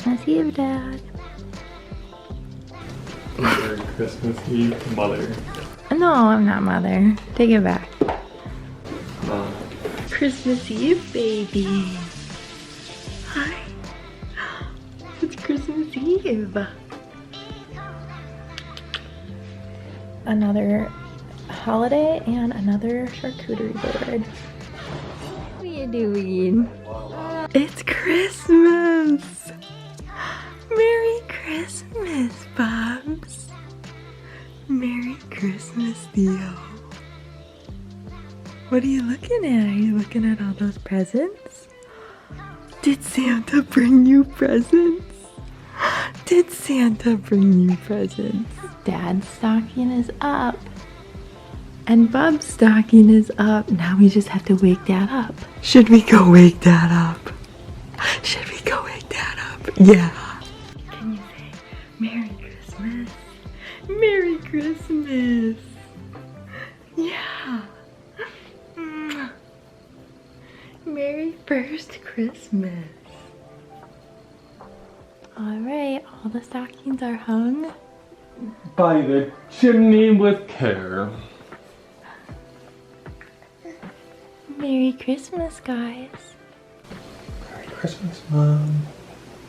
Christmas Eve, Dad. Merry Christmas Eve, Mother. No, I'm not Mother. Take it back. Mom. Christmas Eve, baby. Hi. It's Christmas Eve. Another holiday and another charcuterie board. What are you doing? It's Christmas! Merry Christmas, Bubs! Merry Christmas, Theo. What are you looking at? Are you looking at all those presents? Did Santa bring you presents? Did Santa bring you presents? Dad's stocking is up. And Bub's stocking is up. Now we just have to wake Dad up. Should we go wake Dad up? Should we go wake Dad up? Yeah. Can you say Merry Christmas? Merry Christmas. Yeah. Merry first Christmas. All right, all the stockings are hung. By the chimney with care. Merry Christmas, guys. Merry Christmas, Mom.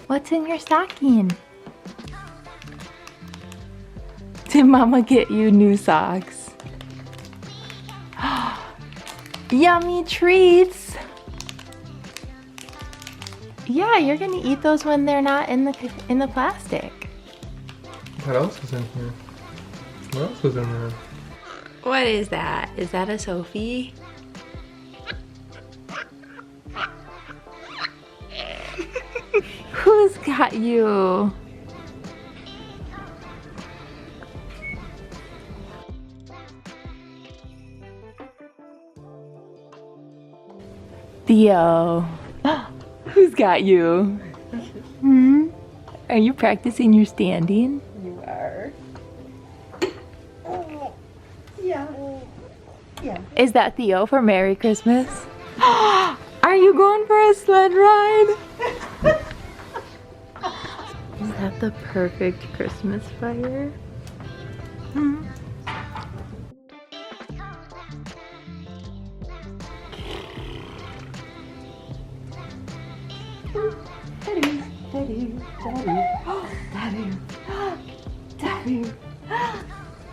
What's in your stocking? Did Mama get you new socks? Yummy treats! Yeah, you're gonna eat those when they're not in the plastic. What else was in here? What else was in there? What is that? Is that a Sophie? Who's got you? Theo. Who's got you? Hmm? Are you practicing your standing? You are. Yeah. Yeah. Is that Theo for Merry Christmas? Are you going for a sled ride? Is that the perfect Christmas fire? Hmm? Daddy, daddy, daddy, daddy,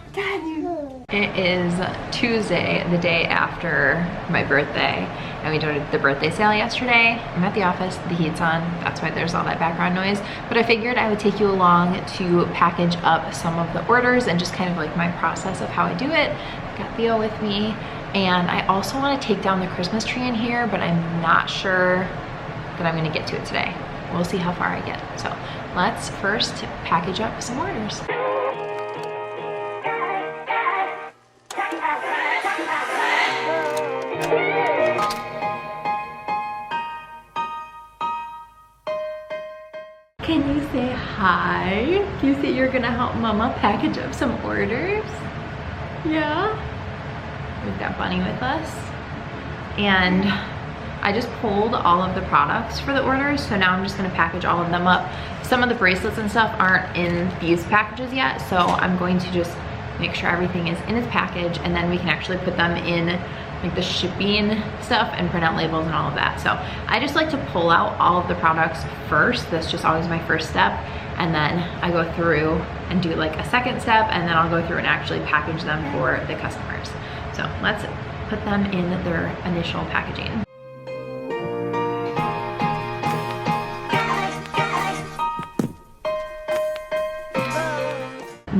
daddy, daddy. It is Tuesday, the day after my birthday, and we did the birthday sale yesterday. I'm at the office, the heat's on, that's why there's all that background noise, but I figured I would take you along to package up some of the orders and just kind of like my process of how I do it. I've got Theo with me, and I also want to take down the Christmas tree in here, but I'm not sure that I'm gonna get to it today. We'll see how far I get. So let's first package up some orders. Can you say hi? You say you're gonna help Mama package up some orders? Yeah? We've got Bunny with us. And I just pulled all of the products for the orders, so now I'm just gonna package all of them up. Some of the bracelets and stuff aren't in these packages yet, so I'm going to just make sure everything is in its package, and then we can actually put them in like the shipping stuff and print out labels and all of that. So I just like to pull out all of the products first. That's just always my first step, and then I go through and do like a second step, and then I'll go through and actually package them for the customers. So let's put them in their initial packaging.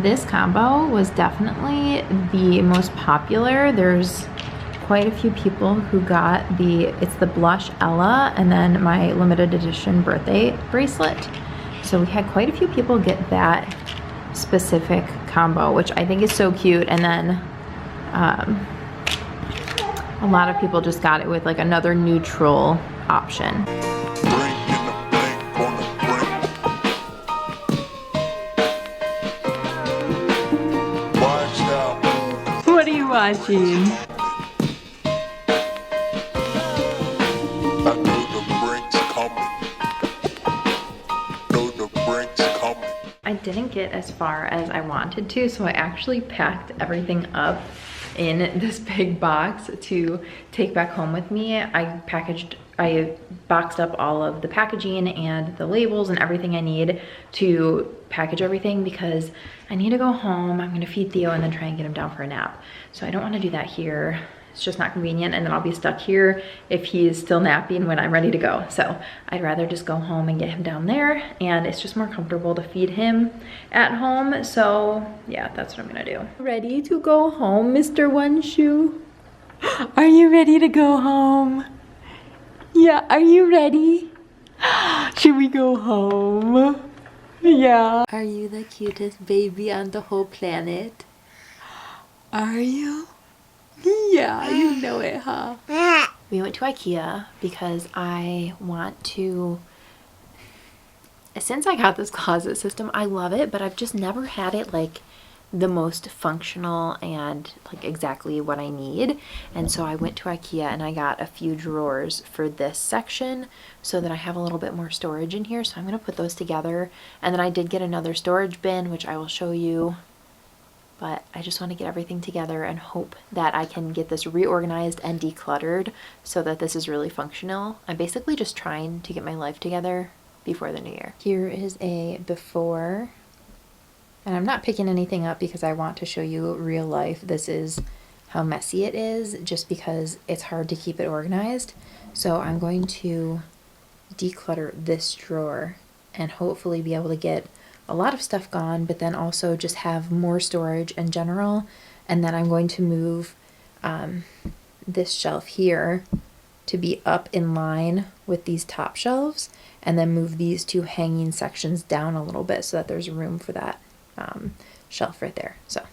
This combo was definitely the most popular. There's quite a few people who got it's the blush Ella and then my limited edition birthday bracelet. So we had quite a few people get that specific combo, which I think is so cute. And then a lot of people just got it with like another neutral option. What are you watching? I know the break's coming. Know the didn't get as far as I wanted to, so I actually packed everything up in this big box to take back home with me. I boxed up all of the packaging and the labels and everything I need to package everything because I need to go home. I'm gonna feed Theo and then try and get him down for a nap. So I don't wanna do that here. It's just not convenient, and then I'll be stuck here if he's still napping when I'm ready to go. So I'd rather just go home and get him down there, and it's just more comfortable to feed him at home. So yeah, that's what I'm gonna do. Ready to go home, Mr. One Shoe? Are you ready to go home? Yeah, are you ready? Should we go home? Yeah. Are you the cutest baby on the whole planet? Are you? Yeah, you know it, huh? We went to IKEA because I want to, since I got this closet system, I love it, but I've just never had it like the most functional and like exactly what I need. And so I went to IKEA and I got a few drawers for this section so that I have a little bit more storage in here. So I'm gonna put those together. And then I did get another storage bin, which I will show you. But I just want to get everything together and hope that I can get this reorganized and decluttered so that this is really functional. I'm basically just trying to get my life together before the new year. Here is a before, and I'm not picking anything up because I want to show you real life. This is how messy it is just because it's hard to keep it organized. So I'm going to declutter this drawer and hopefully be able to get a lot of stuff gone, but then also just have more storage in general. And then I'm going to move this shelf here to be up in line with these top shelves, and then move these two hanging sections down a little bit so that there's room for that shelf right there. So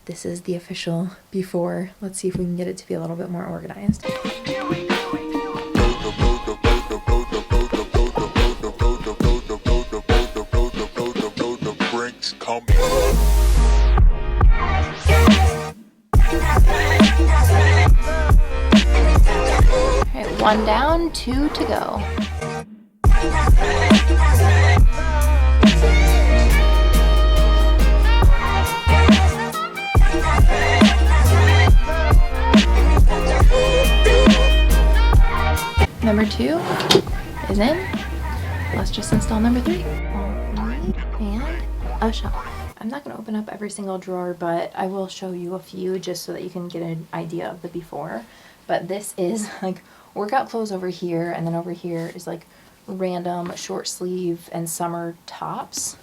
this is the official before. Let's see if we can get it to be a little bit more organized. Alright, 1 down, 2 to go. Number 2 is in. Let's just install number 3. And a shelf. I'm not going to open up every single drawer, but I will show you a few just so that you can get an idea of the before. But this is like workout clothes over here, and then over here is like random short sleeve and summer tops.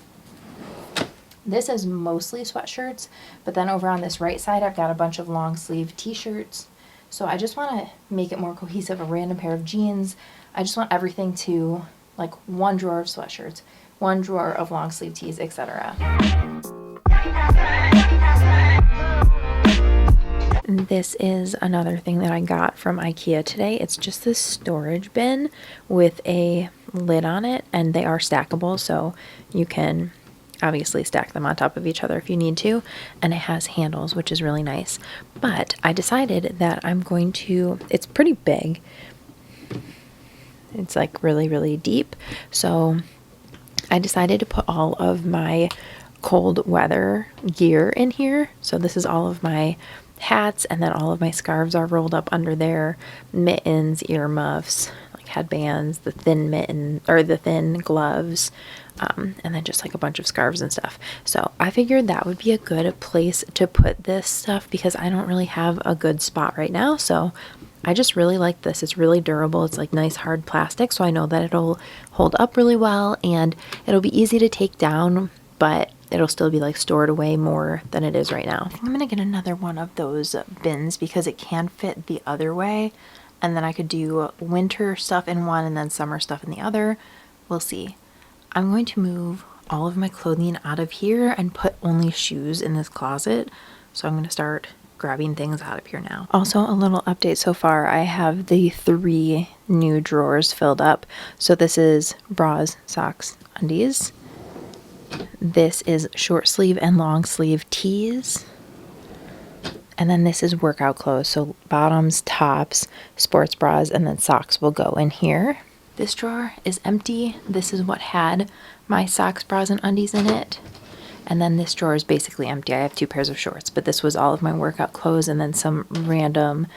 This is mostly sweatshirts, but then over on this right side I've got a bunch of long sleeve t-shirts. So I just want to make it more cohesive, a random pair of jeans. I just want everything to like one drawer of sweatshirts, one drawer of long sleeve tees, etc. This is another thing that I got from IKEA today. It's just this storage bin with a lid on it, and they are stackable, so you can obviously stack them on top of each other if you need to, and it has handles, which is really nice. But I decided that I'm going to, it's pretty big. It's like really, really deep. So I decided to put all of my cold weather gear in here. So this is all of my hats, and then all of my scarves are rolled up under there, mittens, earmuffs, like headbands, the thin mitten or the thin gloves, and then just like a bunch of scarves and stuff. So I figured that would be a good place to put this stuff because I don't really have a good spot right now. So I just really like this. It's really durable. It's like nice hard plastic, so I know that it'll hold up really well, and it'll be easy to take down, but it'll still be like stored away more than it is right now. I think I'm gonna get another one of those bins because it can fit the other way, and then I could do winter stuff in one and then summer stuff in the other. We'll see. I'm going to move all of my clothing out of here and put only shoes in this closet. So I'm gonna start grabbing things out of here now. Also, a little update so far. I have the 3 new drawers filled up. So this is bras, socks, undies. This is short sleeve and long sleeve tees. And then this is workout clothes. So bottoms, tops, sports bras, and then socks will go in here. This drawer is empty. This is what had my socks, bras, and undies in it. And then this drawer is basically empty. I have 2 pairs of shorts, but this was all of my workout clothes and then some random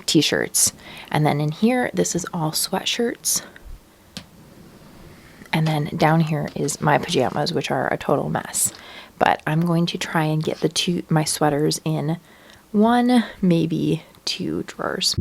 t-shirts. And then in here, this is all sweatshirts. And then down here is my pajamas, which are a total mess. But I'm going to try and get my sweaters in 1, maybe 2 drawers.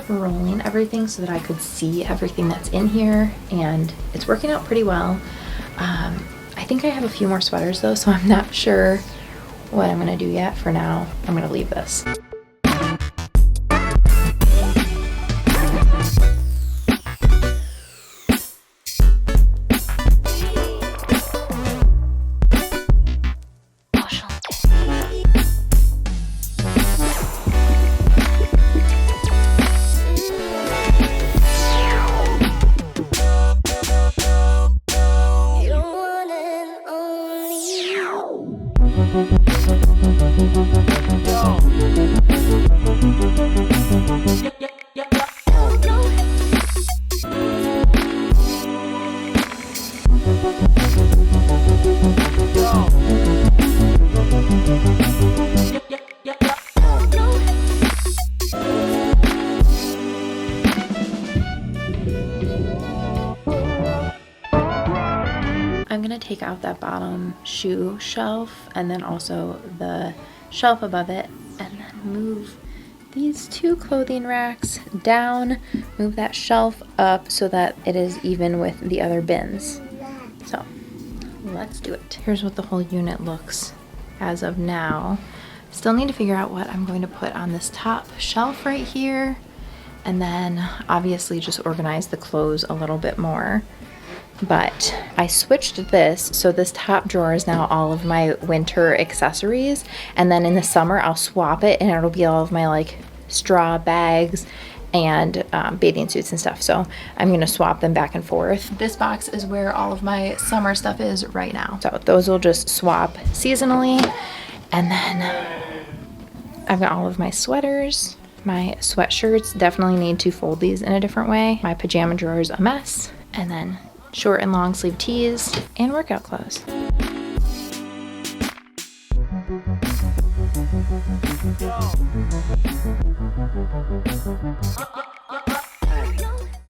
Rolling everything so that I could see everything that's in here, and it's working out pretty well. I think I have a few more sweaters though, so I'm not sure what I'm gonna do yet. For now, I'm gonna leave this. I'm gonna take out that bottom shoe shelf and then also the shelf above it, and then move these 2 clothing racks down, move that shelf up so that it is even with the other bins. So let's do it. Here's what the whole unit looks as of now. Still need to figure out what I'm going to put on this top shelf right here, and then obviously just organize the clothes a little bit more. But I switched this, so this top drawer is now all of my winter accessories, and then in the summer I'll swap it and it'll be all of my like straw bags and bathing suits and stuff. So I'm gonna swap them back and forth. This box is where all of my summer stuff is right now. So those will just swap seasonally. And then I've got all of my sweaters. My sweatshirts, definitely need to fold these in a different way. My pajama drawer is a mess. And then short and long sleeve tees and workout clothes.